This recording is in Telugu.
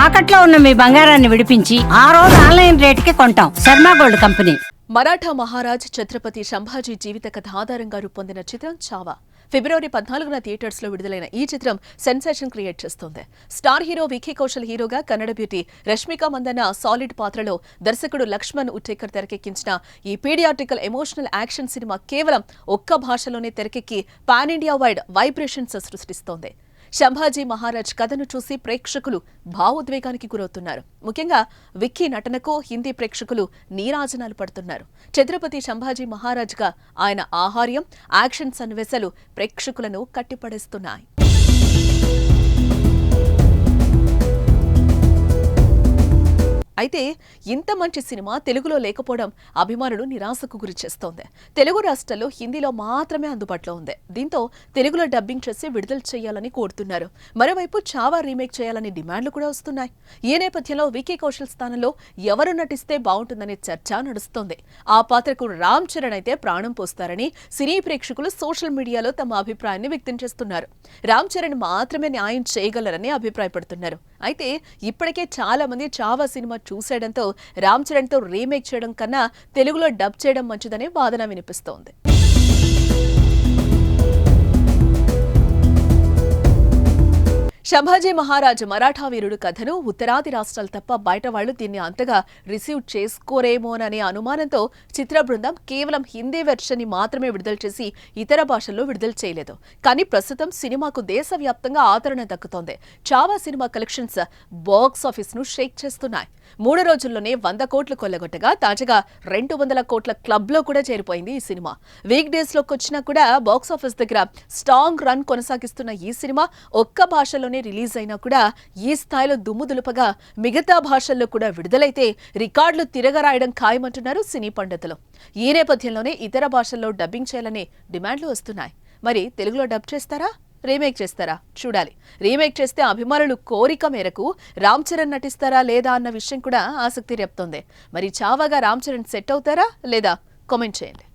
తాకట్లో ఉన్న మీ బంగారాన్ని విడిపించి ఆ రోజు ఆన్లైన్ రేటుకి కొంటాం. Sharma gold company. మరాఠా మహారాజ్ ఛత్రపతి సంభాజీ జీవిత కథ ఆధారంగా రూపొందిన చిత్రం చావా ఫిబ్రవరి 14న థియేటర్స్ లో విడుదలైన ఈ చిత్రం సెన్సేషన్ క్రియేట్ చేస్తోంది. స్టార్ హీరో విక్కీ కౌశల్ హీరోగా, కన్నడ బ్యూటీ రష్మిక మందన్న సాలిడ్ పాత్రలో దర్శకుడు లక్ష్మణ్ ఉట్టేకర్ తెరకెక్కించిన ఈ పీడియాట్రికల్ ఎమోషనల్ యాక్షన్ సినిమా కేవలం ఒక్క భాషలోనే తెరకెక్కి పాన్ ఇండియా వైడ్ వైబ్రేషన్స్ సృష్టిస్తోంది. సంభాజీ మహారాజ్ కథను చూసి ప్రేక్షకులు భావోద్వేగానికి గురవుతున్నారు. ముఖ్యంగా విక్కీ నటనకు హిందీ ప్రేక్షకులు నీరాజనాలు పడుతున్నారు. ఛత్రపతి సంభాజీ మహారాజ్గా ఆయన ఆహార్యం, యాక్షన్ సన్నివేశాలు ప్రేక్షకులను కట్టిపడేస్తున్నాయి. అయితే ఇంత మంచి సినిమా తెలుగులో లేకపోవడం అభిమానులు నిరాశకు గురి చేస్తోంది. తెలుగు రాష్ట్రాల్లో హిందీలో మాత్రమే అందుబాటులో ఉంది. దీంతో తెలుగులో డబ్బింగ్ చేసి విడుదల చేయాలని కోరుతున్నారు. మరోవైపు చావా రీమేక్ చేయాలని డిమాండ్లు కూడా వస్తున్నాయి. ఈ నేపథ్యంలో విక్కీ కౌశల్ స్థానంలో ఎవరు నటిస్తే బాగుంటుందనే చర్చ నడుస్తోంది. ఆ పాత్రకు రామ్ చరణ్ అయితే ప్రాణం పోస్తారని సినీ ప్రేక్షకులు సోషల్ మీడియాలో తమ అభిప్రాయాన్ని వ్యక్తం చేస్తున్నారు. రామ్ చరణ్ మాత్రమే న్యాయం చేయగలరని అభిప్రాయపడుతున్నారు. అయితే ఇప్పటికే చాలా మంది చావా సినిమా చూసేయడంతో రామ్ చరణ్ తో రీమేక్ చేయడం కన్నా తెలుగులో డబ్ చేయడం మంచిదనే వాదన వినిపిస్తోంది. సంభాజీ మహారాజ్ మరాఠా వీరుడు కథను ఉత్తరాది రాష్ట్రాలు తప్ప బయట వాళ్లు దీన్ని అంతగా రిసీవ్ చేసుకోరేమోననే అనుమానంతో చిత్ర బృందం కేవలం హిందీ వెర్షన్ ని మాత్రమే విడుదల చేసి ఇతర భాషల్లో విడుదల చేయలేదు. కానీ ప్రస్తుతం సినిమాకు దేశవ్యాప్తంగా ఆదరణ దక్కుతోంది. Chhaava cinema collections box office ను షేక్ చేస్తున్నాయి. 3 రోజుల్లోనే 100 కోట్లు కొల్లగొట్టగా తాజాగా 200 కోట్ల క్లబ్ లో కూడా చేరిపోయింది ఈ సినిమా. వీక్ డేస్ లోకి వచ్చినా కూడా బాక్స్ ఆఫీస్ దగ్గర స్ట్రాంగ్ రన్ కొనసాగిస్తున్న ఈ సినిమా ఒక్క భాషలోనే రిలీజ్ అయినా కూడా ఈ స్థాయిలో దుమ్ము దులుపగా మిగతా భాషల్లో కూడా విడుదలైతే రికార్డులు తిరగరాయడం ఖాయమంటున్నారు సినీ పండితులు. ఈ నేపథ్యంలోనే ఇతర భాషల్లో డబ్బింగ్ చేయాలనే డిమాండ్లు వస్తున్నాయి. మరి తెలుగులో డబ్ చేస్తారా, రీమేక్ చేస్తారా చూడాలి. రీమేక్ చేస్తే అభిమానులు కోరిక మేరకు రామ్ చరణ్ నటిస్తారా లేదా అన్న విషయం కూడా ఆసక్తి రేపుతోంది. మరి చావాగా రామ్ చరణ్ సెట్ అవుతారా లేదా కామెంట్ చేయండి.